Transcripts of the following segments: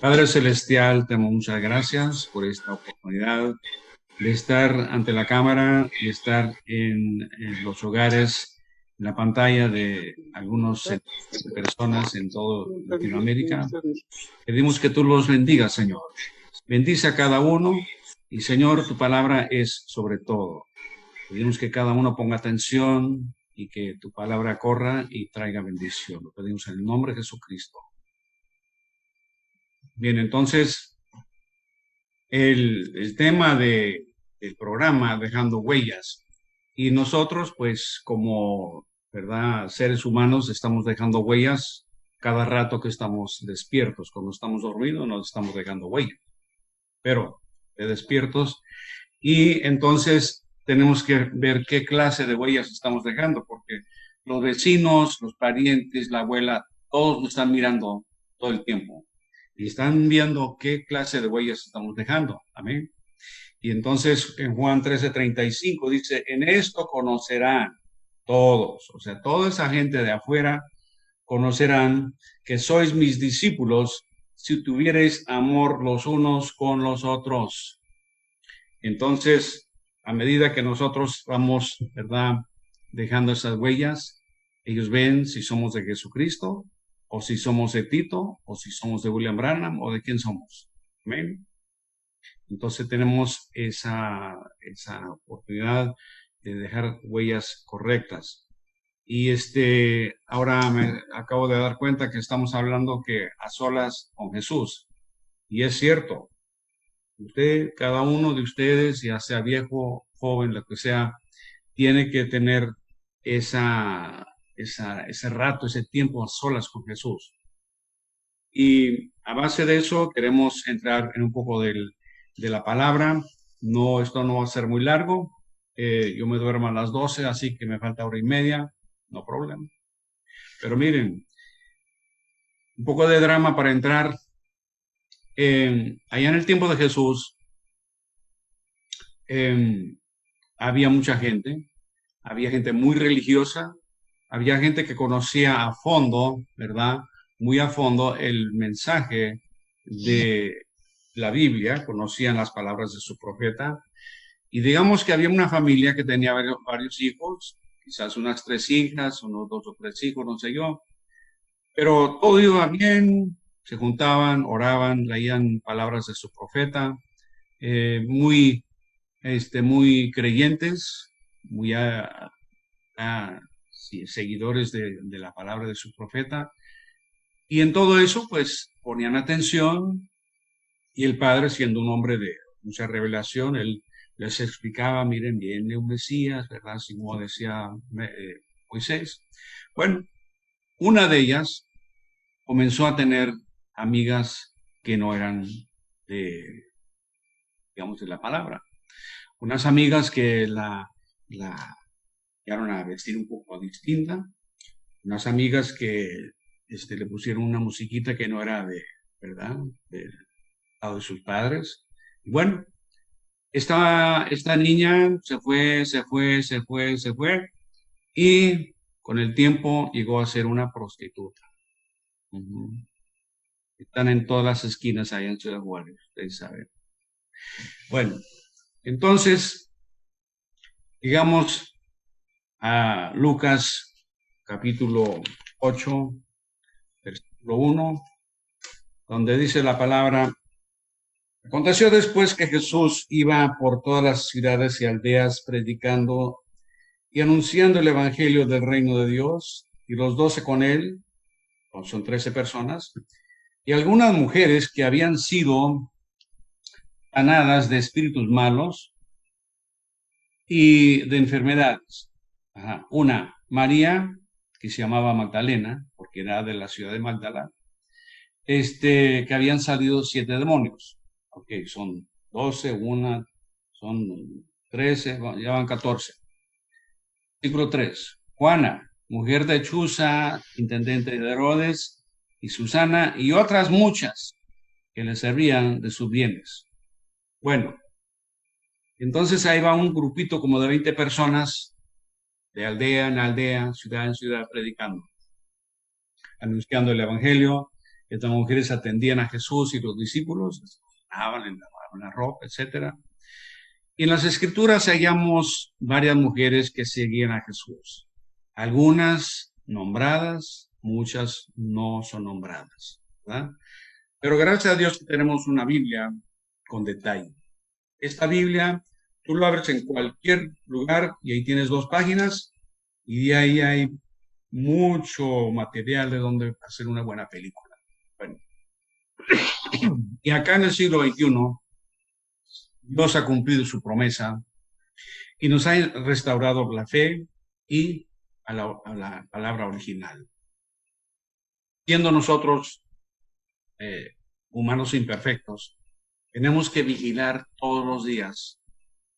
Padre Celestial, te damos muchas gracias por esta oportunidad de estar ante la cámara y estar en los hogares, en la pantalla de algunos centenares de personas en toda Latinoamérica. Pedimos que tú los bendigas, Señor. Bendice a cada uno y, Señor, tu palabra es sobre todo. Pedimos que cada uno ponga atención y que tu palabra corra y traiga bendición. Lo pedimos en el nombre de Jesucristo. Bien, entonces, el tema del programa Dejando Huellas. Y nosotros, pues, como, ¿verdad?, seres humanos, estamos dejando huellas cada rato que estamos despiertos. Cuando estamos dormidos, no estamos dejando huellas, pero de despiertos. Y entonces tenemos que ver qué clase de huellas estamos dejando, porque los vecinos, los parientes, la abuela, todos nos están mirando todo el tiempo y están viendo qué clase de huellas estamos dejando. Amén. Y entonces en Juan 13:35 dice, en esto conocerán todos, o sea, toda esa gente de afuera conocerán que sois mis discípulos si tuviereis amor los unos con los otros. Entonces, a medida que nosotros vamos, ¿verdad?, dejando esas huellas, ellos ven si somos de Jesucristo, o si somos de Tito, o si somos de William Branham, o de quién somos. Amén. Entonces tenemos esa oportunidad de dejar huellas correctas. Y ahora me acabo de dar cuenta que estamos hablando que a solas con Jesús. Y es cierto, usted, cada uno de ustedes, ya sea viejo, joven, lo que sea, tiene que tener ese rato, ese tiempo a solas con Jesús. Y a base de eso queremos entrar en un poco de la palabra. No, esto no va a ser muy largo. Yo me duermo a las 12, así que me falta hora y media. No problema. Pero miren, un poco de drama para entrar. Allá en el tiempo de Jesús, había mucha gente. Había gente muy religiosa. Había gente que conocía a fondo, ¿verdad?, muy a fondo el mensaje de la Biblia, conocían las palabras de su profeta, y digamos que había una familia que tenía varios hijos, quizás unas 3 hijas, unos 2 o 3 hijos, no sé yo, pero todo iba bien, se juntaban, oraban, leían palabras de su profeta, muy, muy creyentes, muy sí, seguidores de la palabra de su profeta. Y en todo eso, pues, ponían atención, y el Padre, siendo un hombre de mucha revelación, él les explicaba, miren, viene un Mesías, ¿verdad?, así como decía Moisés. Bueno, una de ellas comenzó a tener amigas que no eran de, digamos, de la palabra. Unas amigas que la llegaron a vestir un poco distinta, unas amigas que le pusieron una musiquita que no era de, ¿verdad?, del lado de sus padres. Y bueno, esta niña se fue, y con el tiempo llegó a ser una prostituta. Uh-huh. Están en todas las esquinas allá en Ciudad Juárez, ustedes saben. Bueno, entonces, digamos a Lucas capítulo 8, versículo 1, donde dice la palabra: aconteció después que Jesús iba por todas las ciudades y aldeas predicando y anunciando el evangelio del reino de Dios, y los 12 con él, son 13 personas, y algunas mujeres que habían sido sanadas de espíritus malos y de enfermedades. Una, María, que se llamaba Magdalena, porque era de la ciudad de Magdala, que habían salido 7 demonios. Ok, son 12, una, son 13, ya van 14. Versículo 3. Juana, mujer de Chuza, intendente de Herodes, y Susana, y otras muchas que le servían de sus bienes. Bueno, entonces ahí va un grupito como de 20 personas, de aldea en aldea, ciudad en ciudad, predicando, anunciando el evangelio Estas mujeres atendían a Jesús y los discípulos, les lavaban la ropa, etcétera. Y en las Escrituras hallamos varias mujeres que seguían a Jesús. Algunas nombradas, muchas no son nombradas, ¿verdad? Pero gracias a Dios que tenemos una Biblia con detalle. Esta Biblia, tú lo abres en cualquier lugar y ahí tienes 2 páginas y de ahí hay mucho material de donde hacer una buena película. Bueno, y acá en el siglo XXI, Dios ha cumplido su promesa y nos ha restaurado la fe y a la palabra original. Siendo nosotros humanos imperfectos, tenemos que vigilar todos los días,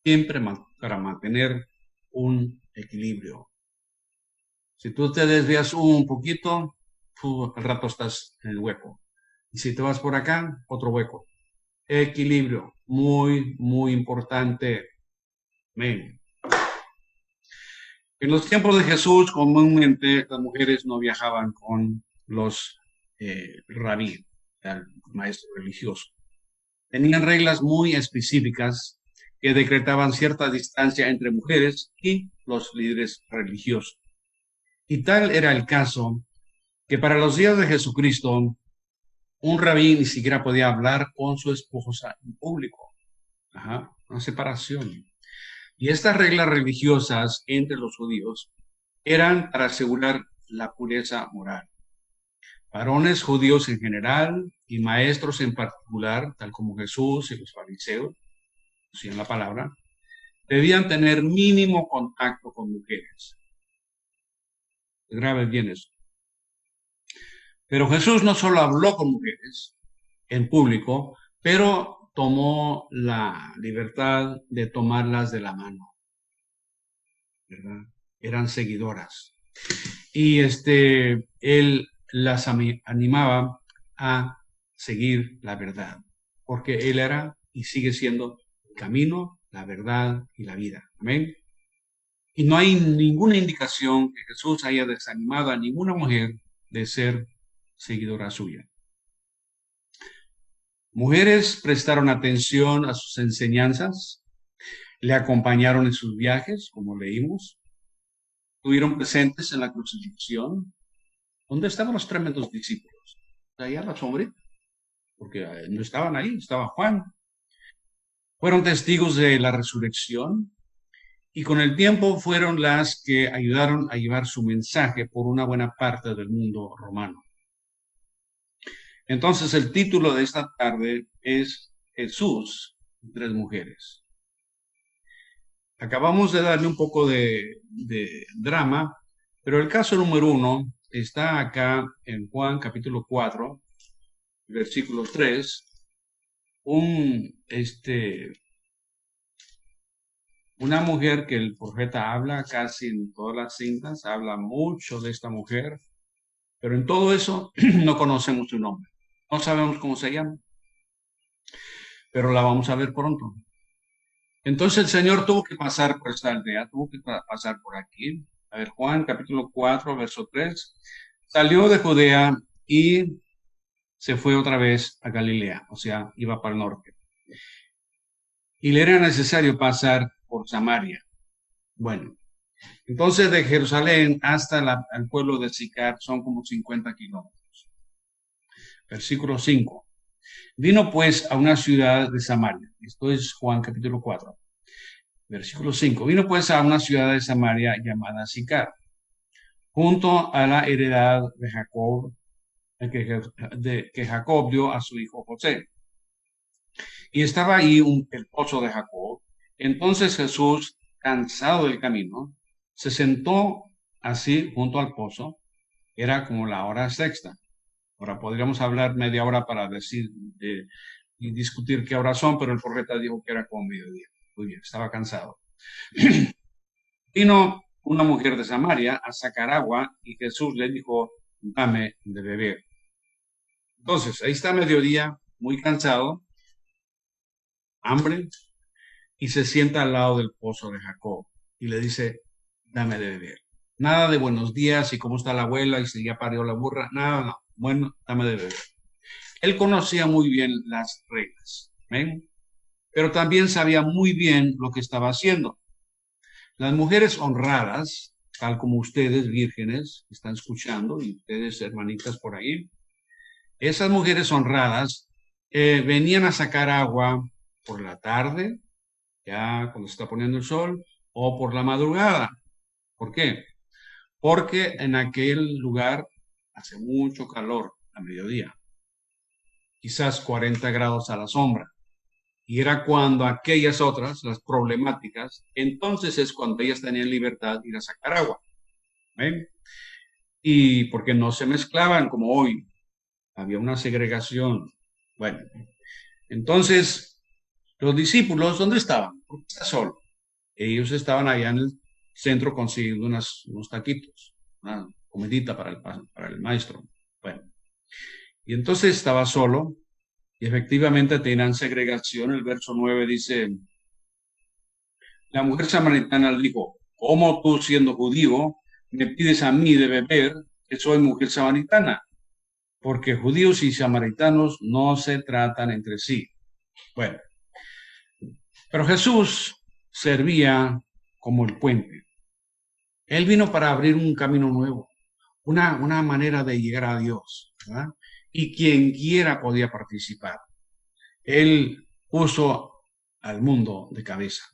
siempre para mantener un equilibrio. Si tú te desvías un poquito, tú al rato estás en el hueco. Y si te vas por acá, otro hueco. Equilibrio, muy, muy importante. Amén. En los tiempos de Jesús, comúnmente las mujeres no viajaban con los rabí, el maestro religioso. Tenían reglas muy específicas que decretaban cierta distancia entre mujeres y los líderes religiosos. Y tal era el caso que para los días de Jesucristo, un rabí ni siquiera podía hablar con su esposa en público. Una separación. Y estas reglas religiosas entre los judíos eran para asegurar la pureza moral. Varones judíos en general y maestros en particular, tal como Jesús y los fariseos, si en la palabra, debían tener mínimo contacto con mujeres. Grave bien eso. Pero Jesús no solo habló con mujeres en público, pero tomó la libertad de tomarlas de la mano, ¿verdad? Eran seguidoras. Y él las animaba a seguir la verdad, porque él era y sigue siendo el camino, la verdad y la vida. Amén. Y no hay ninguna indicación que Jesús haya desanimado a ninguna mujer de ser seguidora suya. Mujeres prestaron atención a sus enseñanzas, le acompañaron en sus viajes, como leímos, estuvieron presentes en la crucifixión. ¿Dónde estaban los tremendos discípulos? Allá la sombrita, porque no estaban ahí, estaba Juan. Fueron testigos de la resurrección y con el tiempo fueron las que ayudaron a llevar su mensaje por una buena parte del mundo romano. Entonces el título de esta tarde es Jesús y 3 mujeres. Acabamos de darle un poco de drama, pero el caso número 1 está acá en Juan capítulo 4, versículo 3. Una mujer que el profeta habla casi en todas las cintas, habla mucho de esta mujer, pero en todo eso no conocemos su nombre. No sabemos cómo se llama, pero la vamos a ver pronto. Entonces el Señor tuvo que pasar por esta aldea, tuvo que pasar por aquí. A ver, Juan capítulo 4, verso 3. Salió de Judea y se fue otra vez a Galilea, o sea, iba para el norte. Y le era necesario pasar por Samaria. Bueno, entonces de Jerusalén hasta el pueblo de Sicar son como 50 kilómetros. Versículo 5. Vino pues a una ciudad de Samaria. Esto es Juan capítulo 4. Versículo 5. Vino pues a una ciudad de Samaria llamada Sicar, junto a la heredad de Jacob, que Jacob dio a su hijo José. Y estaba ahí el pozo de Jacob. Entonces Jesús, cansado del camino, se sentó así junto al pozo. Era como la hora sexta. Ahora podríamos hablar media hora para decir y discutir qué horas son, pero el profeta dijo que era como mediodía. Muy bien, estaba cansado. Vino una mujer de Samaria a sacar agua y Jesús le dijo, dame de beber. Entonces, ahí está mediodía, muy cansado, hambre, y se sienta al lado del pozo de Jacob y le dice, dame de beber. Nada de buenos días y cómo está la abuela y si ya parió la burra, nada, no. Bueno, dame de beber. Él conocía muy bien las reglas, ¿ven? Pero también sabía muy bien lo que estaba haciendo. Las mujeres honradas, tal como ustedes, vírgenes, que están escuchando, y ustedes, hermanitas por ahí, esas mujeres honradas venían a sacar agua por la tarde, ya cuando se está poniendo el sol, o por la madrugada. ¿Por qué? Porque en aquel lugar hace mucho calor a mediodía, quizás 40 grados a la sombra. Y era cuando aquellas otras, las problemáticas, entonces es cuando ellas tenían libertad de ir a sacar agua. ¿Ven? Y porque no se mezclaban como hoy, había una segregación. Bueno, entonces los discípulos, ¿dónde estaban? ¿Por qué está solo? Ellos estaban allá en el centro consiguiendo unos taquitos, una comidita para el maestro. Bueno, y entonces estaba solo y efectivamente tenían segregación. El verso 9 dice, la mujer samaritana le dijo, ¿cómo tú siendo judío me pides a mí de beber que soy mujer samaritana? Porque judíos y samaritanos no se tratan entre sí. Bueno, pero Jesús servía como el puente. Él vino para abrir un camino nuevo, una manera de llegar a Dios, ¿verdad? Y quien quiera podía participar. Él puso al mundo de cabeza.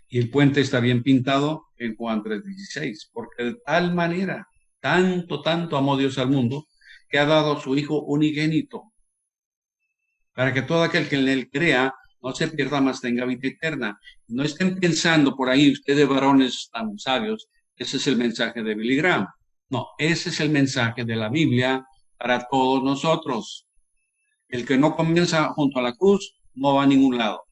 Y el puente está bien pintado en Juan 3:16, porque de tal manera, tanto amó Dios al mundo, que ha dado a su Hijo unigénito, para que todo aquel que en él crea no se pierda, más tenga vida eterna. No estén pensando por ahí, ustedes varones tan sabios, ese es el mensaje de Billy Graham. No, ese es el mensaje de la Biblia para todos nosotros. El que no comienza junto a la cruz no va a ningún lado,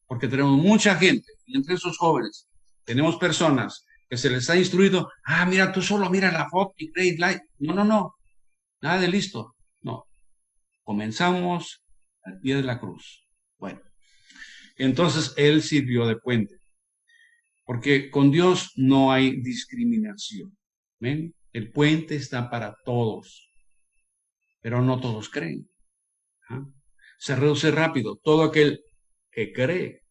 porque tenemos mucha gente, y entre esos jóvenes tenemos personas que se les ha instruido, mira, tú solo mira la foto y crees like. No, nada de listo. No, comenzamos al pie de la cruz. Bueno, entonces él sirvió de puente, porque con Dios no hay discriminación. ¿Ven? El puente está para todos, pero no todos creen. ¿Ah? Se reduce rápido. Todo aquel que cree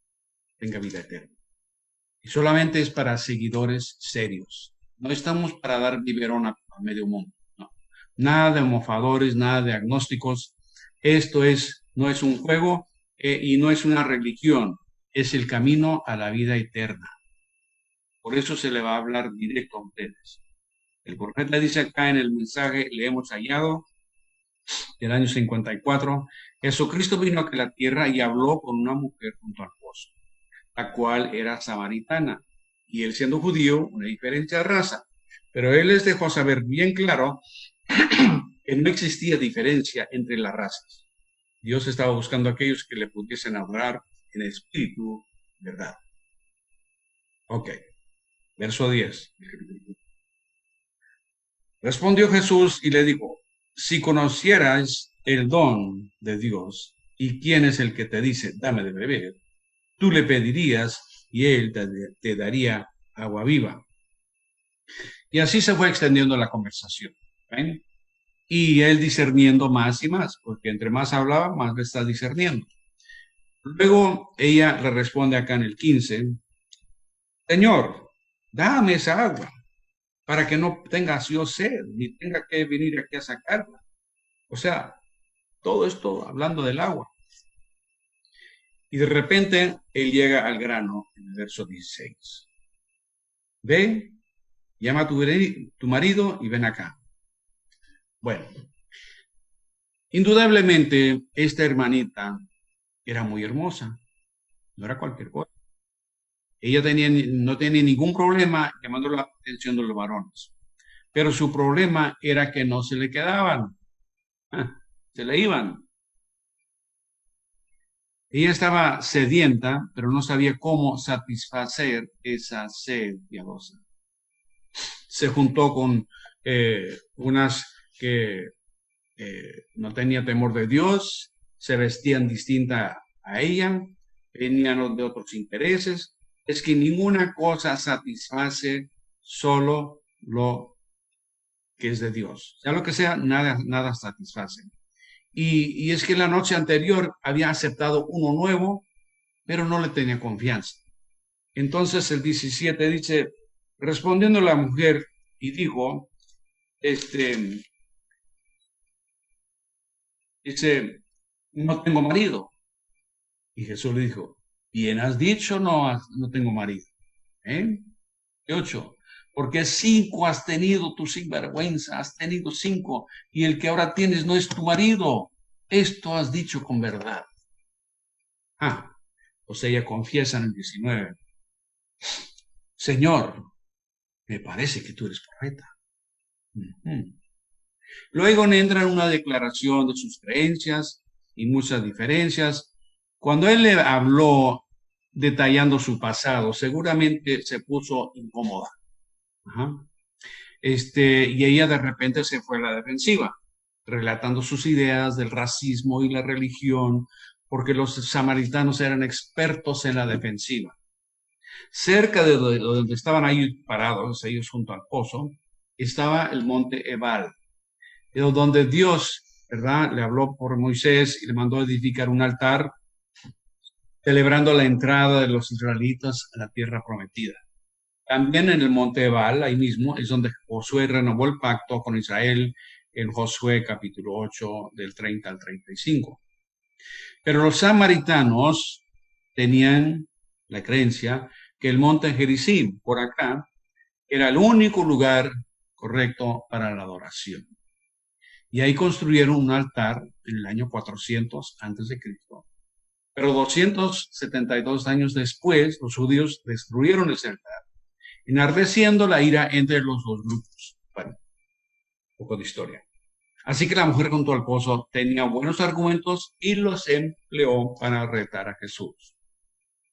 tenga vida eterna. Y solamente es para seguidores serios. No estamos para dar biberón a medio mundo. No. Nada de mofadores, nada de agnósticos. Esto no es un juego y no es una religión. Es el camino a la vida eterna. Por eso se le va a hablar directo a ustedes. El profeta dice acá en el mensaje, le hemos hallado, del año 54, Jesucristo vino a la tierra y habló con una mujer junto al pozo, la cual era samaritana, y él siendo judío, una diferente raza. Pero él les dejó saber bien claro que no existía diferencia entre las razas. Dios estaba buscando a aquellos que le pudiesen hablar en espíritu, verdad. Ok, verso 10. Respondió Jesús y le dijo, si conocieras el don de Dios y quién es el que te dice, dame de beber, tú le pedirías y él te daría agua viva. Y así se fue extendiendo la conversación. ¿Ven? Y él discerniendo más y más, porque entre más hablaba, más le está discerniendo. Luego ella le responde acá en el 15, Señor, dame esa agua para que no tengas yo sed, ni tenga que venir aquí a sacarla. O sea, todo esto hablando del agua. Y de repente él llega al grano en el verso 16. Ve, llama a tu marido y ven acá. Bueno, indudablemente esta hermanita era muy hermosa, no era cualquier cosa. Ella no tenía ningún problema llamando la atención de los varones, pero su problema era que no se le quedaban, se le iban. Ella estaba sedienta, pero no sabía cómo satisfacer esa sed piadosa. Se juntó con unas que no tenían temor de Dios, se vestían distinta a ella, venían de otros intereses. Es que ninguna cosa satisface solo lo que es de Dios. Sea lo que sea, nada satisface. Y es que la noche anterior había aceptado uno nuevo, pero no le tenía confianza. Entonces el 17 dice, respondiendo la mujer y dijo, dice, no tengo marido. Y Jesús le dijo, bien has dicho, no tengo marido. ¿Eh? 8. Porque 5 has tenido tu sinvergüenza, has tenido 5, y el que ahora tienes no es tu marido. Esto has dicho con verdad. Pues ella confiesa en el 19. Señor, me parece que tú eres profeta. Luego entra una declaración de sus creencias y muchas diferencias. Cuando él le habló detallando su pasado, seguramente se puso incómoda. Y ella de repente se fue a la defensiva, relatando sus ideas del racismo y la religión, porque los samaritanos eran expertos en la defensiva. Cerca de donde estaban ahí parados, ellos junto al pozo, estaba el monte Ebal, donde Dios, ¿verdad?, le habló por Moisés y le mandó a edificar un altar, celebrando la entrada de los israelitas a la tierra prometida. También en el monte Ebal, ahí mismo, es donde Josué renovó el pacto con Israel en Josué capítulo 8, del 30 al 35. Pero los samaritanos tenían la creencia que el monte Gerizim, por acá, era el único lugar correcto para la adoración. Y ahí construyeron un altar en el año 400 antes de Cristo. Pero 272 años después, los judíos destruyeron ese altar, enardeciendo la ira entre los dos grupos. Bueno, un poco de historia. Así que la mujer junto al pozo tenía buenos argumentos y los empleó para retar a Jesús.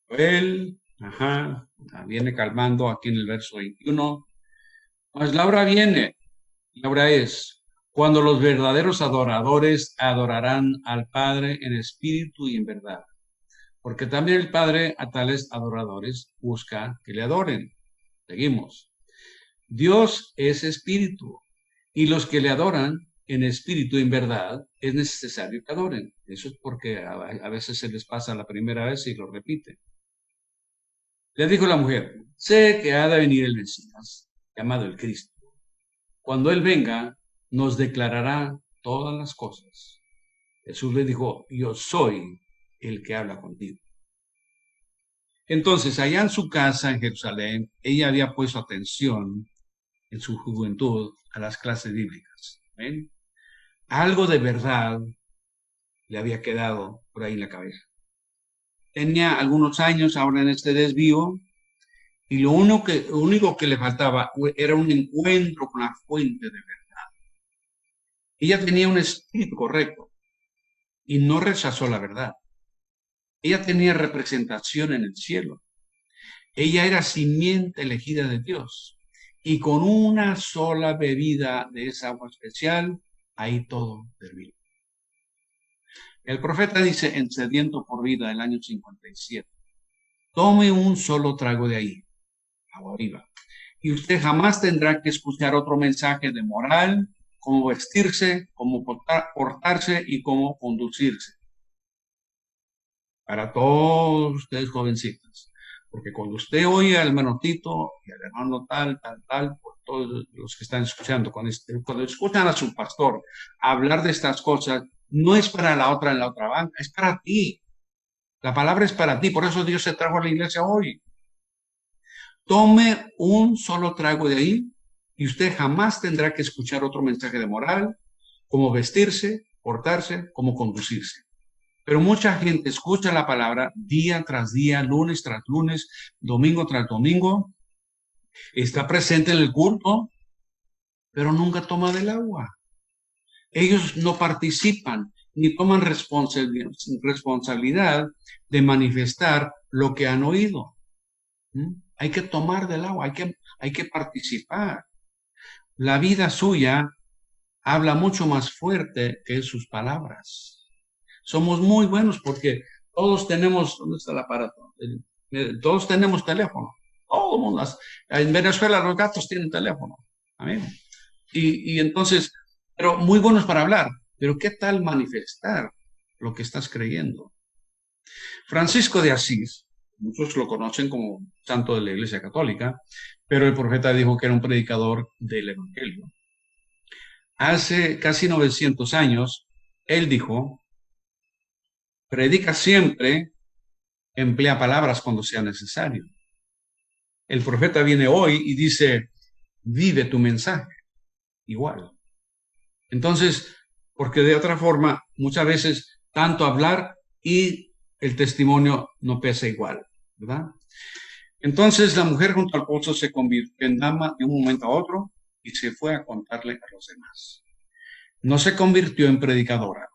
Él, viene calmando aquí en el verso 21. Pues la hora viene, la hora es, cuando los verdaderos adoradores adorarán al Padre en espíritu y en verdad. Porque también el Padre a tales adoradores busca que le adoren. Seguimos. Dios es espíritu, y los que le adoran en espíritu y en verdad es necesario que adoren. Eso es porque a veces se les pasa la primera vez y lo repiten. Le dijo la mujer, sé que ha de venir el Mesías, llamado el Cristo. Cuando Él venga, nos declarará todas las cosas. Jesús le dijo, yo soy el que habla contigo. Entonces, allá en su casa en Jerusalén, ella había puesto atención en su juventud a las clases bíblicas. ¿Ven? Algo de verdad le había quedado por ahí en la cabeza. Tenía algunos años ahora en este desvío y lo único que le faltaba era un encuentro con la fuente de verdad. Ella tenía un espíritu correcto y no rechazó la verdad. Ella tenía representación en el cielo. Ella era simiente elegida de Dios. Y con una sola bebida de esa agua especial, ahí todo terminó. El profeta dice en Sediento por Vida del año 57, tome un solo trago de ahí, agua viva, y usted jamás tendrá que escuchar otro mensaje de moral, cómo vestirse, cómo portarse y cómo conducirse. Para todos ustedes jovencitas, porque cuando usted oye al hermanotito y al hermano tal, por todos los que están escuchando, cuando escuchan a su pastor hablar de estas cosas, no es para la otra en la otra banca, es para ti. La palabra es para ti, por eso Dios se trajo a la iglesia hoy. Tome un solo trago de ahí y usted jamás tendrá que escuchar otro mensaje de moral, cómo vestirse, portarse, cómo conducirse. Pero mucha gente escucha la palabra día tras día, lunes tras lunes, domingo tras domingo, está presente en el culto, pero nunca toma del agua. Ellos no participan ni toman responsabilidad de manifestar lo que han oído. Hay que tomar del agua, hay que participar. La vida suya habla mucho más fuerte que sus palabras. Somos muy buenos porque todos tenemos, ¿dónde está el aparato? Todos tenemos teléfono. Todo el mundo. En Venezuela los gatos tienen teléfono. Amén. Y entonces, pero muy buenos para hablar, pero ¿qué tal manifestar lo que estás creyendo? Francisco de Asís, muchos lo conocen como santo de la Iglesia Católica, pero el profeta dijo que era un predicador del Evangelio. Hace casi 900 años, él dijo, predica siempre, emplea palabras cuando sea necesario. El profeta viene hoy y dice, vive tu mensaje, igual. Entonces, porque de otra forma, muchas veces, tanto hablar y el testimonio no pesa igual, ¿verdad? Entonces, la mujer junto al pozo se convirtió en dama de un momento a otro y se fue a contarle a los demás. No se convirtió en predicadora,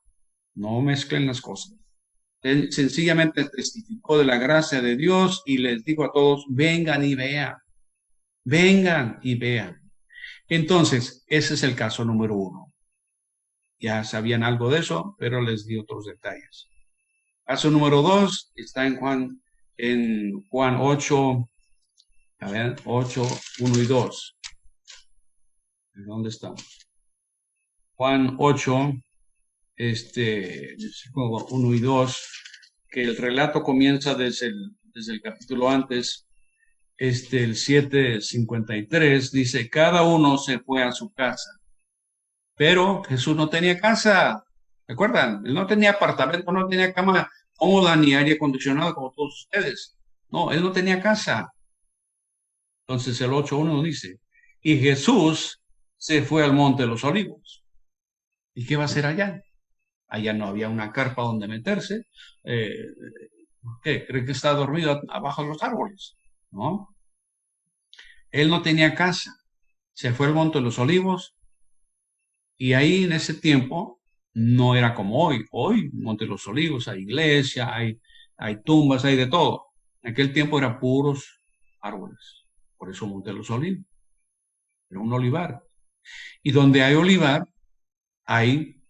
no mezclen las cosas. Él sencillamente testificó de la gracia de Dios y les dijo a todos, vengan y vean, vengan y vean. Entonces, ese es el caso número 1. Ya sabían algo de eso, pero les di otros detalles. Caso número 2 está en Juan 8, a ver, 8, 1 y 2. ¿Dónde estamos? Juan 8, versículo 1 y 2, que el relato comienza desde el capítulo antes, el 7:53, dice, cada uno se fue a su casa, pero Jesús no tenía casa, ¿recuerdan? Él no tenía apartamento, no tenía cama cómoda ni aire acondicionado como todos ustedes. No, él no tenía casa. Entonces el 8:1 dice, y Jesús se fue al monte de los olivos. ¿Y qué va a hacer allá? Allá no había una carpa donde meterse. ¿Qué? ¿Cree que está dormido abajo de los árboles? ¿No? Él no tenía casa. Se fue al monte de los olivos y ahí en ese tiempo no era como hoy. Hoy, Monte de los Olivos, hay iglesia, hay tumbas, hay de todo. En aquel tiempo eran puros árboles. Por eso Monte de los Olivos. Era un olivar. Y donde hay olivar, hay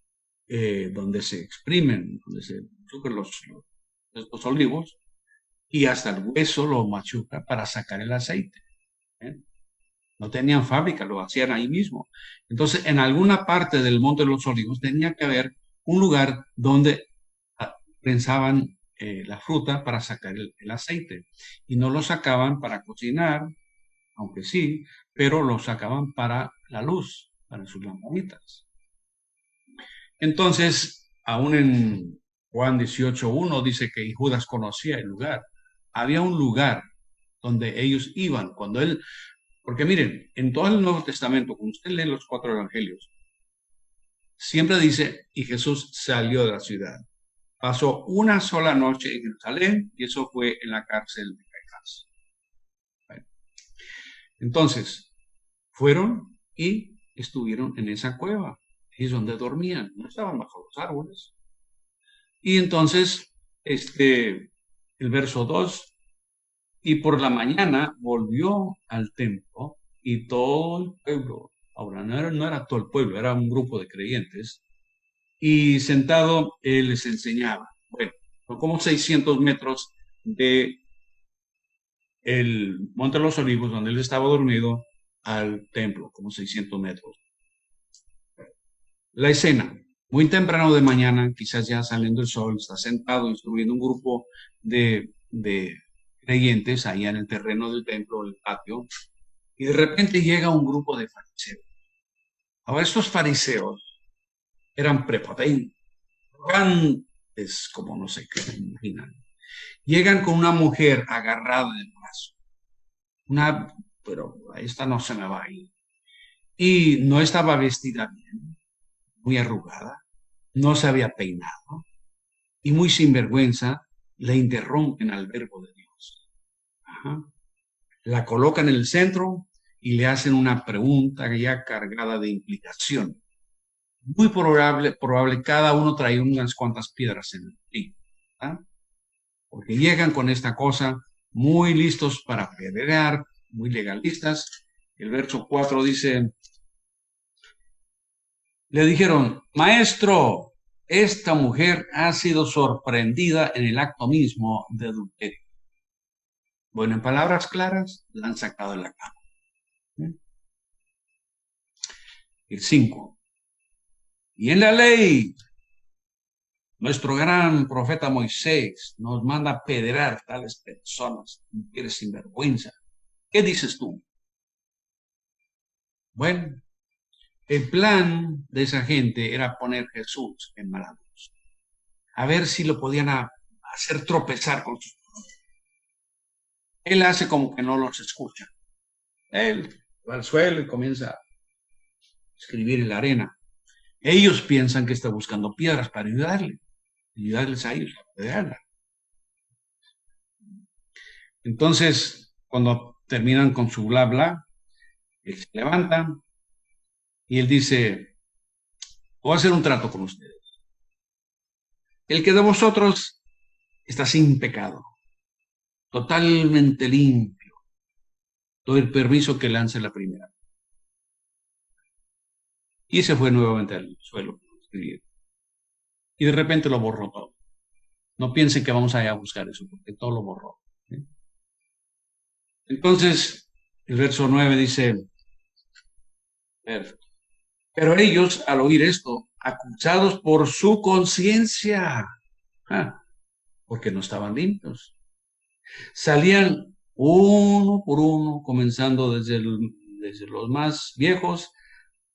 donde se exprimen, donde se machucan los olivos, y hasta el hueso lo machuca para sacar el aceite. ¿Eh? No tenían fábrica, lo hacían ahí mismo. Entonces, en alguna parte del Monte de los Olivos tenía que haber un lugar donde prensaban la fruta para sacar el aceite. Y no lo sacaban para cocinar, aunque sí, pero lo sacaban para la luz, para sus lamparitas. Entonces, aún en Juan 18:1 dice que Judas conocía el lugar. Había un lugar donde ellos iban cuando él, porque miren, en todo el Nuevo Testamento, cuando usted lee los 4 evangelios, siempre dice, y Jesús salió de la ciudad. Pasó una sola noche en Jerusalén y eso fue en la cárcel de Caifás. Bueno, entonces, fueron y estuvieron en esa cueva. Es donde dormían, no estaban bajo los árboles. Y entonces, el verso 2, y por la mañana volvió al templo y todo el pueblo, ahora no era todo el pueblo, era un grupo de creyentes, y sentado él les enseñaba. Bueno, son como 600 metros de el Monte de los Olivos, donde él estaba dormido, al templo, como 600 metros. La escena, muy temprano de mañana, quizás ya saliendo el sol, está sentado instruyendo un grupo de creyentes allá en el terreno del templo, el patio, y de repente llega un grupo de fariseos. Ahora, estos fariseos eran prepotentes, arrogantes, como no sé qué se imaginan. Llegan con una mujer agarrada del brazo, pero esta no se me va a ir. Y no estaba vestida bien, muy arrugada, no se había peinado, y muy sinvergüenza le interrumpen al verbo de Dios. Ajá. La colocan en el centro y le hacen una pregunta ya cargada de implicación. Muy probable cada uno trae unas cuantas piedras en el pico, ¿ah? Porque llegan con esta cosa muy listos para apedrear, muy legalistas. El verso 4 dice, le dijeron, maestro, esta mujer ha sido sorprendida en el acto mismo de adulterio. Bueno, en palabras claras, la han sacado de la cama. El 5. Y en la ley, nuestro gran profeta Moisés nos manda apedrear tales personas, mujeres sin vergüenza. ¿Qué dices tú? Bueno, el plan de esa gente era poner a Jesús en manos, a ver si lo podían hacer tropezar con sus... Él hace como que no los escucha. Él va al suelo y comienza a escribir en la arena. Ellos piensan que está buscando piedras para ayudarles a ellos a apedrearla. Entonces, cuando terminan con su bla bla, él se levanta y él dice, voy a hacer un trato con ustedes. El que de vosotros está sin pecado, totalmente limpio, doy el permiso que lance la primera. Y se fue nuevamente al suelo a escribir. Y de repente lo borró todo. No piensen que vamos a ir a buscar eso, porque todo lo borró. ¿Sí? Entonces, el verso 9 dice, pero ellos, al oír esto, acusados por su conciencia, porque no estaban limpios, salían uno por uno, comenzando desde los más viejos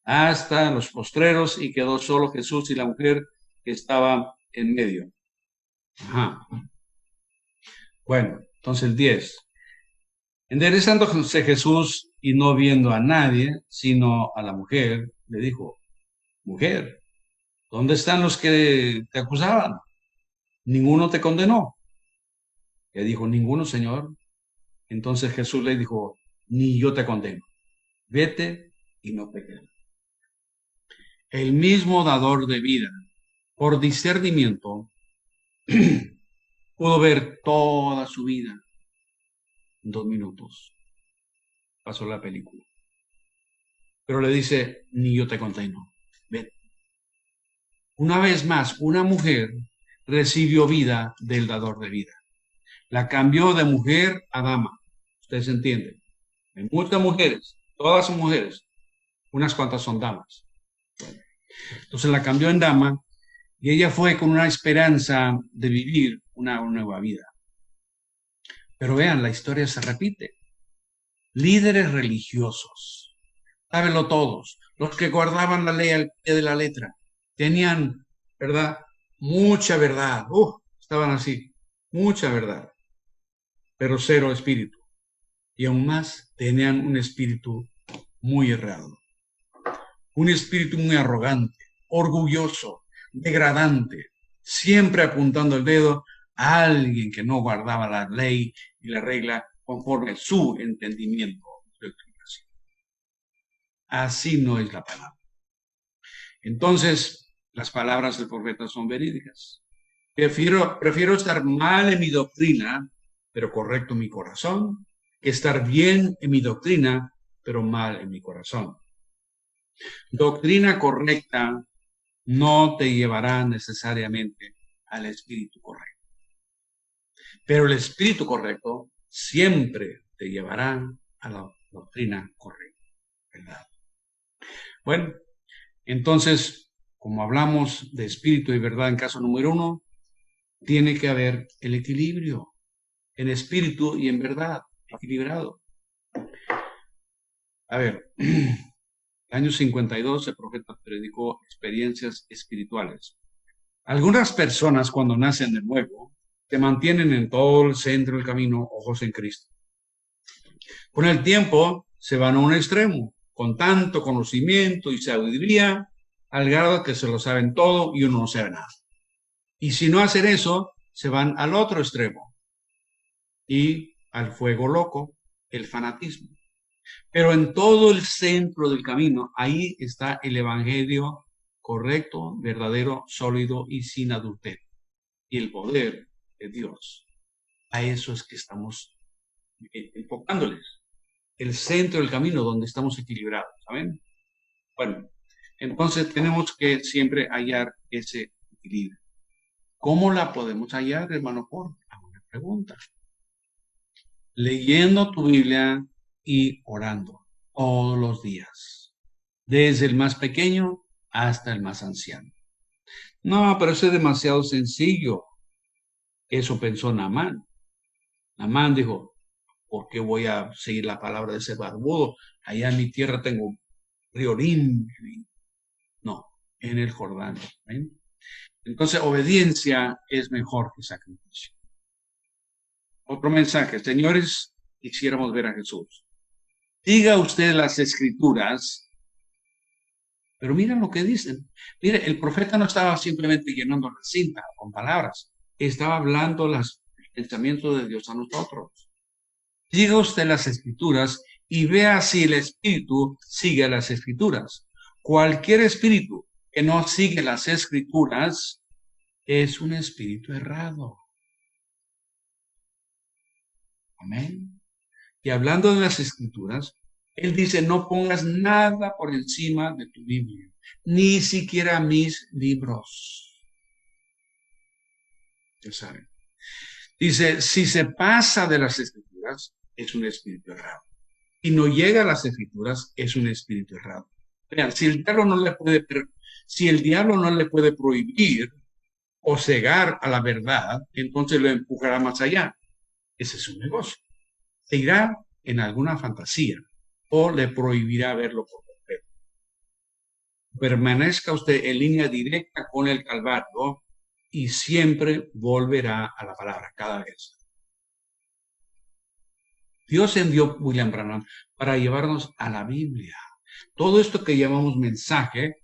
hasta los postreros, y quedó solo Jesús y la mujer que estaba en medio. Ajá. Bueno, entonces el 10. Enderezándose Jesús y no viendo a nadie, sino a la mujer, le dijo, mujer, ¿dónde están los que te acusaban? ¿Ninguno te condenó? Le dijo, ninguno, Señor. Entonces Jesús le dijo, ni yo te condeno. Vete y no peques. El mismo dador de vida, por discernimiento, pudo ver toda su vida en 2 minutos. Pasó la película. Pero le dice, ni yo te condeno. Vete. Una vez más, una mujer recibió vida del dador de vida. La cambió de mujer a dama. Ustedes entienden. Hay muchas mujeres, todas son mujeres, unas cuantas son damas. Bueno, entonces la cambió en dama y ella fue con una esperanza de vivir una nueva vida. Pero vean, la historia se repite. Líderes religiosos, sábenlo todos, los que guardaban la ley al pie de la letra, tenían, ¿verdad? Mucha verdad. Estaban así, mucha verdad, pero cero espíritu. Y aún más, tenían un espíritu muy errado. Un espíritu muy arrogante, orgulloso, degradante, siempre apuntando el dedo a alguien que no guardaba la ley y la regla conforme a su entendimiento. Así no es la palabra. Entonces, las palabras del profeta son verídicas. Prefiero estar mal en mi doctrina, pero correcto en mi corazón, que estar bien en mi doctrina, pero mal en mi corazón. Doctrina correcta no te llevará necesariamente al espíritu correcto, pero el espíritu correcto siempre te llevará a la doctrina correcta, ¿verdad? Bueno, entonces, como hablamos de espíritu y verdad en caso número 1, tiene que haber el equilibrio en espíritu y en verdad, equilibrado. A ver, año 52, el profeta predicó experiencias espirituales. Algunas personas cuando nacen de nuevo se mantienen en todo el centro del camino, ojos en Cristo. Con el tiempo se van a un extremo, con tanto conocimiento y sabiduría, al grado que se lo saben todo y uno no sabe nada. Y si no hacen eso, se van al otro extremo y al fuego loco, el fanatismo. Pero en todo el centro del camino, ahí está el evangelio correcto, verdadero, sólido y sin adulterio. Y el poder de Dios. A eso es que estamos enfocándoles. El centro del camino donde estamos equilibrados, ¿saben? Bueno, entonces tenemos que siempre hallar ese equilibrio. ¿Cómo la podemos hallar, hermano Jorge? Una pregunta. Leyendo tu Biblia y orando todos los días. desde el más pequeño hasta el más anciano. No, pero eso es demasiado sencillo. Eso pensó Naamán. Naamán dijo, ¿por qué voy a seguir la palabra de ese barbudo? Allá en mi tierra tengo río limpio. No, en el Jordán. ¿Ven? Entonces, obediencia es mejor que sacrificio. Otro mensaje, señores, quisiéramos ver a Jesús. Diga usted las escrituras, pero miren lo que dicen. Mire, el profeta no estaba simplemente llenando la cinta con palabras, estaba hablando el pensamiento de Dios a nosotros. Diga usted las escrituras y vea si el espíritu sigue las escrituras. Cualquier espíritu que no sigue las escrituras es un espíritu errado. Amén. Y hablando de las escrituras, él dice, no pongas nada por encima de tu Biblia, ni siquiera mis libros. Ya saben. Dice, si se pasa de las escrituras, es un espíritu errado. Y no llega a las escrituras, es un espíritu errado. Vean, si el diablo no le puede prohibir o cegar a la verdad, entonces lo empujará más allá. Ese es su negocio. Se irá en alguna fantasía o le prohibirá verlo por completo. Permanezca usted en línea directa con el Calvario y siempre volverá a la palabra cada vez. Dios envió a William Branham para llevarnos a la Biblia. Todo esto que llamamos mensaje,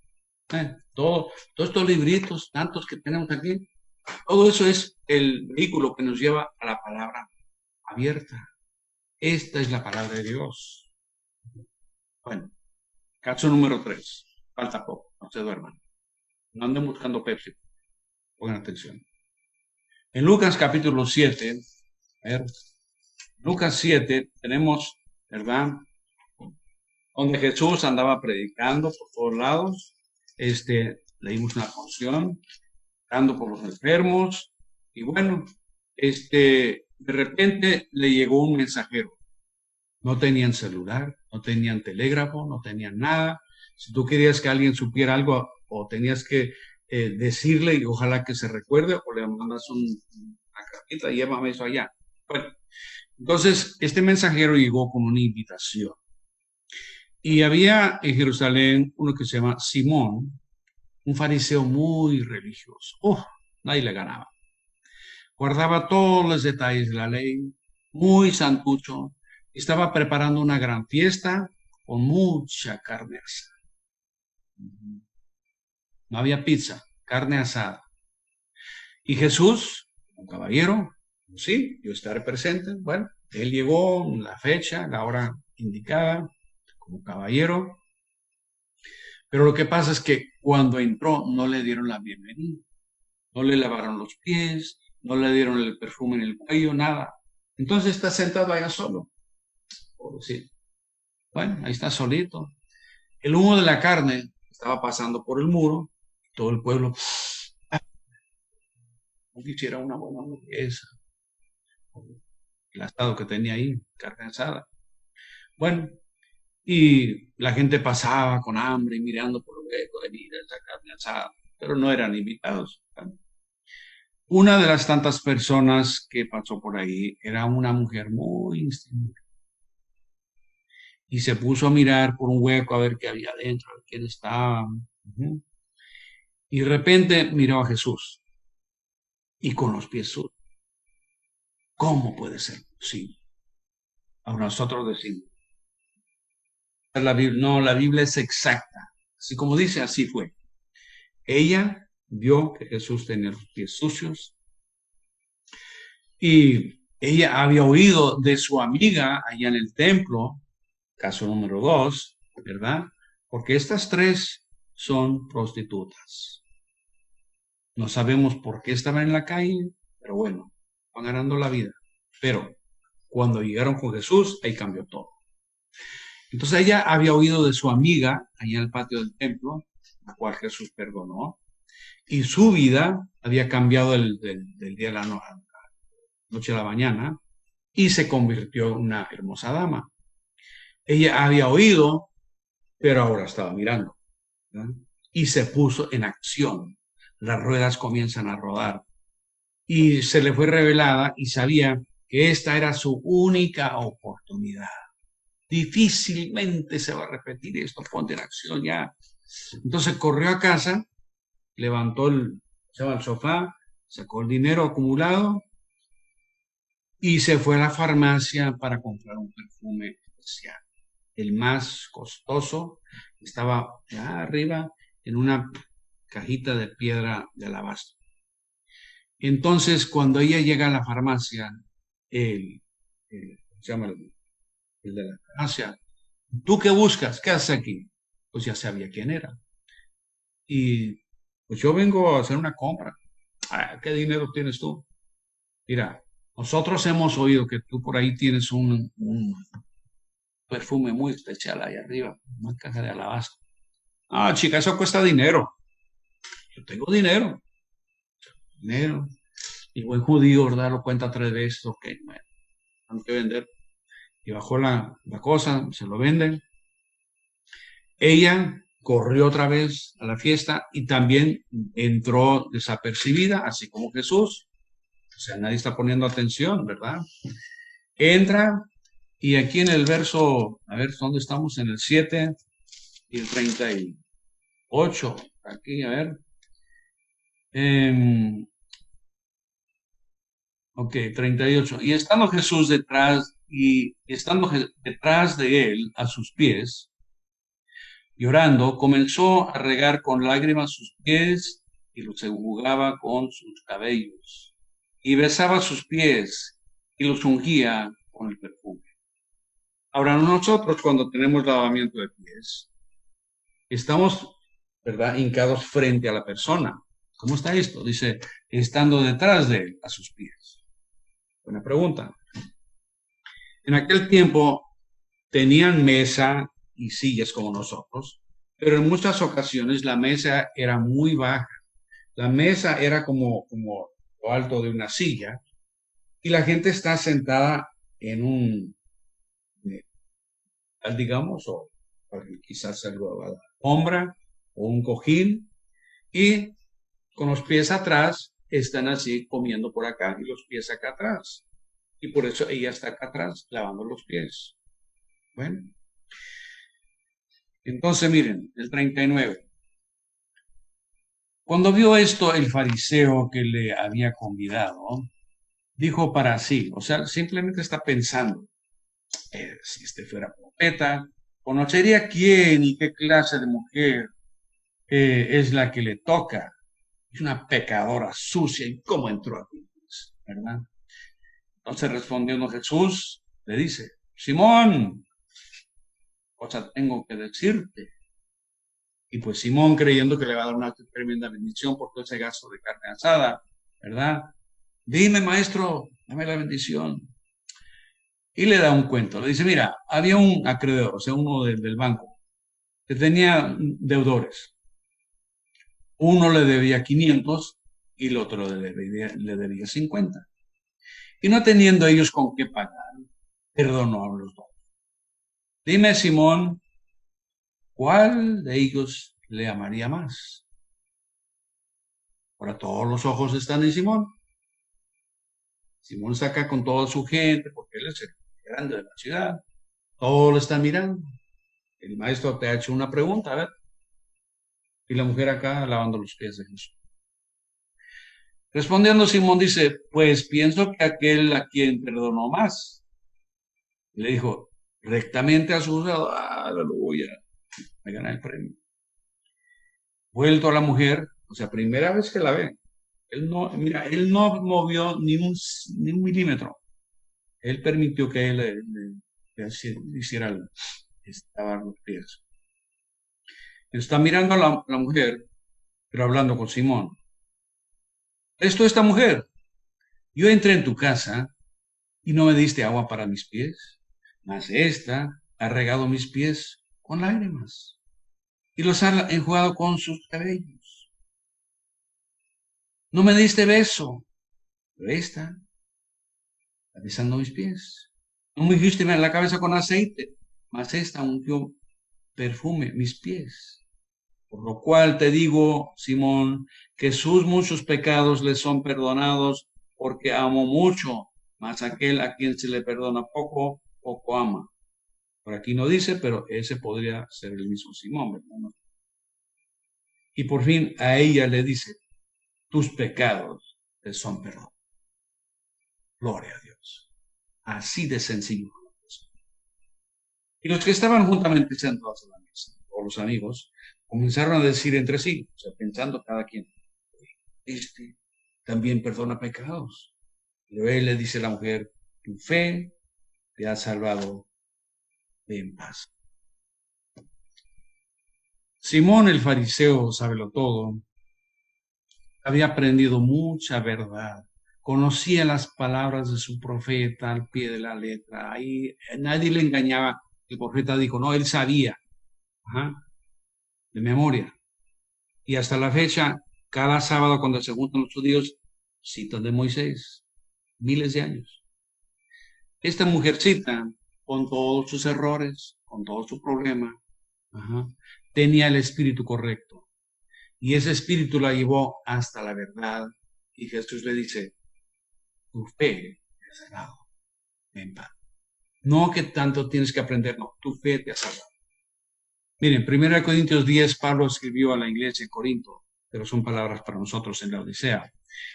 todos estos libritos, tantos que tenemos aquí, todo eso es el vehículo que nos lleva a la palabra abierta. Esta es la palabra de Dios. Bueno, caso número 3. Falta poco, no se duerman. No anden buscando Pepsi. Pongan atención. En Lucas capítulo 7, a ver, Lucas 7, tenemos, ¿verdad? Donde Jesús andaba predicando por todos lados. Leímos una porción, orando por los enfermos. Y bueno, de repente le llegó un mensajero. No tenían celular, no tenían telégrafo, no tenían nada. Si tú querías que alguien supiera algo o tenías que decirle y ojalá que se recuerde o le mandas una cartita, llévame eso allá. Bueno, entonces este mensajero llegó con una invitación. Y había en Jerusalén uno que se llama Simón, un fariseo muy religioso. Nadie le ganaba. Guardaba todos los detalles de la ley, muy santucho. Estaba preparando una gran fiesta con mucha carne asada. No había pizza, carne asada. Y Jesús, un caballero, sí, yo estaré presente. Bueno, él llegó en la fecha, la hora indicada, como caballero. Pero lo que pasa es que cuando entró no le dieron la bienvenida. No le lavaron los pies, no le dieron el perfume en el cuello, nada. Entonces está sentado allá solo. Sí. Bueno, ahí está solito. El humo de la carne estaba pasando por el muro. Todo el pueblo no quisiera una buena hamburguesa. El asado que tenía ahí, carne asada. Bueno, y la gente pasaba con hambre y mirando por el hueco de mira esa carne asada, pero no eran invitados. Una de las tantas personas que pasó por ahí era una mujer muy instintiva. Y se puso a mirar por un hueco a ver qué había adentro, a ver quién estaba. Y de repente miró a Jesús y con los pies sucios. ¿Cómo puede ser posible? Ahora nosotros decimos, la Biblia es exacta. Así como dice, así fue. Ella vio que Jesús tenía los pies sucios y ella había oído de su amiga allá en el templo, caso número 2, ¿verdad? Porque estas 3 son prostitutas. No sabemos por qué estaban en la calle, pero bueno, van ganando la vida. Pero cuando llegaron con Jesús, ahí cambió todo. Entonces ella había oído de su amiga allá en el patio del templo, la cual Jesús perdonó, y su vida había cambiado del día a la noche a la mañana, y se convirtió en una hermosa dama. Ella había oído pero ahora estaba mirando, ¿verdad? Y se puso en acción. Las ruedas comienzan a rodar y se le fue revelada y sabía que esta era su única oportunidad. Difícilmente se va a repetir esto, ponte en acción ya. Entonces corrió a casa, levantó se va al sofá, sacó el dinero acumulado y se fue a la farmacia para comprar un perfume especial. El más costoso estaba ya arriba en una cajita de piedra de alabastro. Entonces, cuando ella llega a la farmacia, se llama el de la farmacia, ¿tú qué buscas? ¿Qué haces aquí? Pues ya sabía quién era. Y pues yo vengo a hacer una compra. Ah, ¿qué dinero tienes tú? Mira, nosotros hemos oído que tú por ahí tienes un perfume muy especial ahí arriba, una caja de alabastro. Ah, chica, eso cuesta dinero. Yo tengo dinero, dinero. Y buen judío, ¿verdad? Lo cuenta 3 veces. Ok, bueno, tengo que vender. Y bajó la cosa, se lo venden. Ella corrió otra vez a la fiesta y también entró desapercibida, así como Jesús. O sea, nadie está poniendo atención, ¿verdad? Entra y aquí en el verso, a ver, ¿dónde estamos? En el 7 y el 38. Aquí, a ver. Eh, ok, 38. Y estando Jesús detrás, detrás de él, a sus pies, llorando, comenzó a regar con lágrimas sus pies y los enjugaba con sus cabellos. Y besaba sus pies y los ungía con el perfume. Ahora nosotros cuando tenemos lavamiento de pies, estamos, ¿verdad?, hincados frente a la persona. ¿Cómo está esto? Dice, estando detrás de él, a sus pies. Buena pregunta. En aquel tiempo tenían mesa y sillas como nosotros, pero en muchas ocasiones la mesa era muy baja. La mesa era como lo alto de una silla y la gente está sentada en un, digamos, o quizás algo a la alfombra o un cojín y con los pies atrás están así comiendo por acá y los pies acá atrás. Y por eso ella está acá atrás lavando los pies. Bueno, entonces miren, el 39. Cuando vio esto el fariseo que le había convidado, dijo para sí, o sea, simplemente está pensando, si este fuera profeta, conocería quién y qué clase de mujer es la que le toca. Es una pecadora sucia y cómo entró aquí, ¿verdad? Entonces respondiendo Jesús, le dice, Simón, cosa tengo que decirte. Y pues Simón, creyendo que le va a dar una tremenda bendición por todo ese gasto de carne asada, ¿verdad? Dime, maestro, dame la bendición. Y le da un cuento. Le dice, mira, había un acreedor, o sea, uno del banco, que tenía deudores. Uno le debía 500 y el otro le debía 50. Y no teniendo ellos con qué pagar, perdonó a los dos. Dime, Simón, ¿cuál de ellos le amaría más? Ahora todos los ojos están en Simón. Simón saca con toda su gente, porque él es el grande de la ciudad. Todos lo están mirando. El maestro te ha hecho una pregunta, a ver. Y la mujer acá lavando los pies de Jesús. Respondiendo Simón dice, pues pienso que aquel a quien perdonó más. Y le dijo, rectamente a su lado, aleluya, me gana el premio. Vuelto a la mujer, o sea, primera vez que la ve. Él no, mira, él no movió ni un milímetro. Él permitió que él le hiciera lavar los pies. Está mirando a la mujer, pero hablando con Simón. Esta mujer. Yo entré en tu casa y no me diste agua para mis pies, mas esta ha regado mis pies con lágrimas y los ha enjuagado con sus cabellos. No me diste beso, pero esta está besando mis pies. No me dijiste la cabeza con aceite, mas esta ungió perfume mis pies. Por lo cual te digo, Simón, que sus muchos pecados le son perdonados, porque amo mucho, mas aquel a quien se le perdona poco, poco ama. Por aquí no dice, pero ese podría ser el mismo Simón, ¿verdad? Y por fin a ella le dice, tus pecados te son perdonados. Gloria a Dios. Así de sencillo. Y los que estaban juntamente sentados a la mesa, o los amigos, comenzaron a decir entre sí, o sea, pensando cada quien, este también perdona pecados. Y él le dice a la mujer, tu fe te ha salvado, ve en paz. Simón el fariseo, sábelo todo, había aprendido mucha verdad. Conocía las palabras de su profeta al pie de la letra. Ahí nadie le engañaba. El profeta dijo, no, él sabía, ajá, de memoria. Y hasta la fecha, cada sábado cuando se juntan los judíos, citan de Moisés, miles de años. Esta mujercita, con todos sus errores, con todo su problema, ajá, tenía el espíritu correcto. Y ese espíritu la llevó hasta la verdad. Y Jesús le dice, tu fe te ha salvado. En paz. No que tanto tienes que aprender, no, tu fe te ha salvado. Miren, 1 Corintios 10, Pablo escribió a la iglesia en Corinto, pero son palabras para nosotros en la Odisea.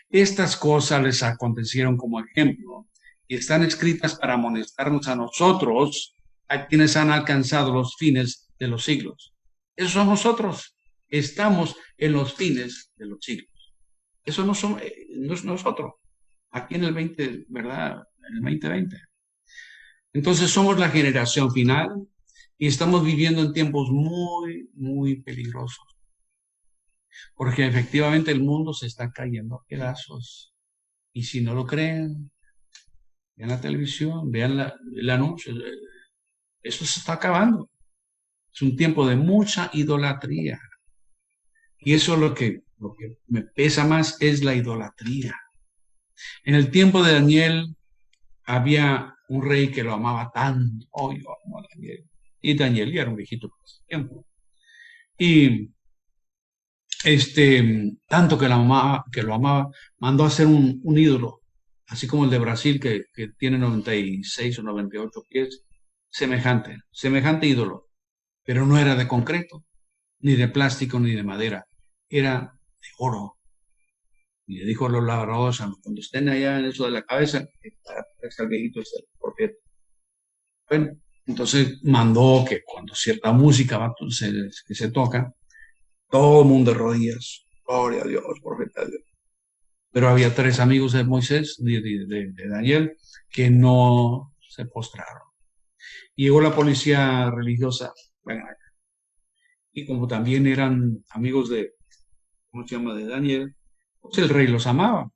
Estas cosas les acontecieron como ejemplo y están escritas para amonestarnos a nosotros, a quienes han alcanzado los fines de los siglos. Eso somos nosotros. Estamos en los fines de los siglos. Eso no es nosotros. Aquí en el 20, ¿verdad? En el 2020. Entonces somos la generación final y estamos viviendo en tiempos muy, muy peligrosos. Porque efectivamente el mundo se está cayendo a pedazos. Y si no lo creen, vean la televisión, vean el anuncio. Esto se está acabando. Es un tiempo de mucha idolatría. Y eso es lo que me pesa más es la idolatría. En el tiempo de Daniel había un rey que lo amaba tanto. Oh, yo amo a Daniel. Y Daniel ya era un viejito por ese tiempo. Y tanto que lo amaba, mandó a hacer un ídolo, así como el de Brasil, que tiene 96 o 98 pies, semejante ídolo, pero no era de concreto, ni de plástico, ni de madera, era de oro. Y le dijo a los labradores, cuando estén allá en eso de la cabeza, el viejito es el profeta. Bueno, entonces mandó que cuando cierta música que se toca, todo el mundo de rodillas, gloria a Dios, profeta de Dios. Pero había 3 amigos de Moisés, de Daniel, que no se postraron. Y llegó la policía religiosa, bueno, y como también eran amigos ¿cómo se llama?, de Daniel, pues el rey los amaba.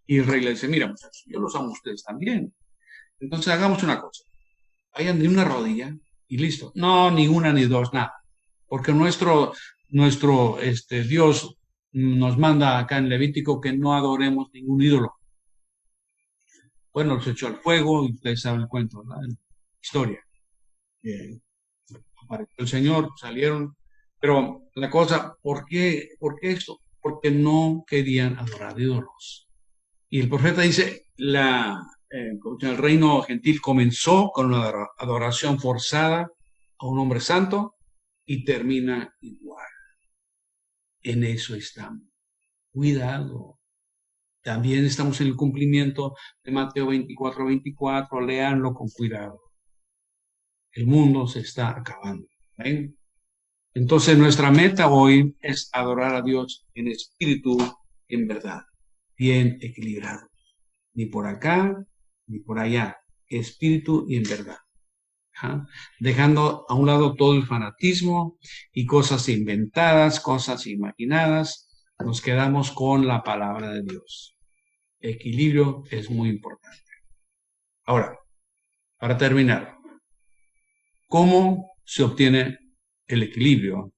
Y el rey le dice, mira, muchachos, yo los amo a ustedes también. Entonces hagamos una cosa, vayan de una rodilla y listo. No, ni una ni dos, nada. Porque nuestro Dios nos manda acá en Levítico que no adoremos ningún ídolo. Bueno, los echó al fuego y ustedes saben el cuento, ¿verdad? La historia. Apareció el Señor, salieron. Pero la cosa, ¿por qué esto? Porque no querían adorar ídolos. Y el profeta dice, el reino gentil comenzó con una adoración forzada a un hombre santo y termina igual. En eso estamos. Cuidado. También estamos en el cumplimiento de Mateo 24:24. Léanlo con cuidado. El mundo se está acabando. ¿Ven? Entonces nuestra meta hoy es adorar a Dios en espíritu y en verdad. Bien equilibrado. Ni por acá, ni por allá. Espíritu y en verdad. ¿Ja? Dejando a un lado todo el fanatismo y cosas inventadas, cosas imaginadas, nos quedamos con la palabra de Dios. Equilibrio es muy importante. Ahora, para terminar, ¿cómo se obtiene el equilibrio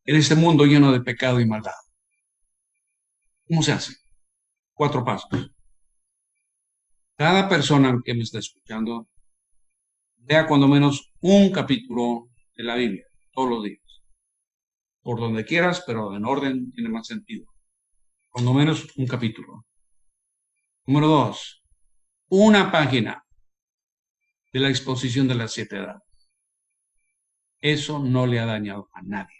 en este mundo lleno de pecado y maldad? ¿Cómo se hace? 4 pasos. Cada persona que me está escuchando Lea cuando menos un capítulo de la Biblia, todos los días. Por donde quieras, pero en orden tiene más sentido. Cuando menos un capítulo. Número 2, una página de la exposición de las 7 edades. Eso no le ha dañado a nadie.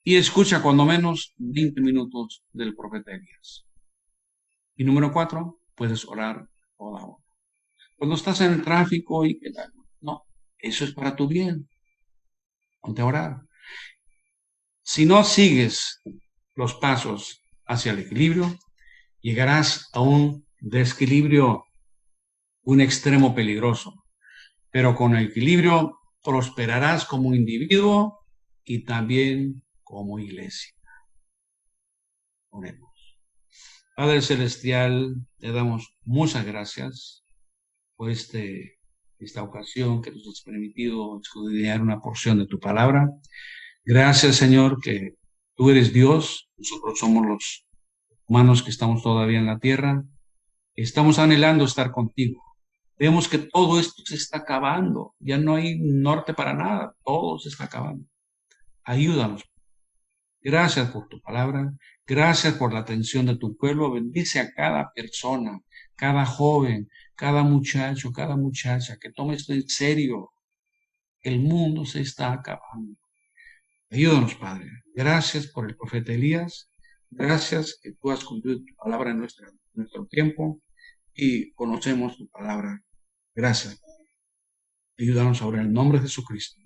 Y escucha cuando menos 20 minutos del profeta Elías. Y número 4, puedes orar toda hora. Cuando estás en el tráfico y que no, eso es para tu bien. Ponte a orar. Si no sigues los pasos hacia el equilibrio, llegarás a un desequilibrio, un extremo peligroso. Pero con el equilibrio prosperarás como individuo y también como iglesia. Oremos. Padre Celestial, te damos muchas gracias por esta ocasión que nos has permitido escudriñar una porción de tu palabra. Gracias, Señor, que tú eres Dios, nosotros somos los humanos que estamos todavía en la tierra. Estamos anhelando estar contigo. Vemos que todo esto se está acabando, ya no hay norte para nada, todo se está acabando. Ayúdanos. Gracias por tu palabra, gracias por la atención de tu pueblo. Bendice a cada persona, cada joven, cada muchacho, cada muchacha que tome esto en serio. El mundo se está acabando. Ayúdanos, Padre. Gracias por el profeta Elías. Gracias que tú has cumplido tu palabra en nuestro tiempo y conocemos tu palabra. Gracias. Ayúdanos ahora en el nombre de Jesucristo.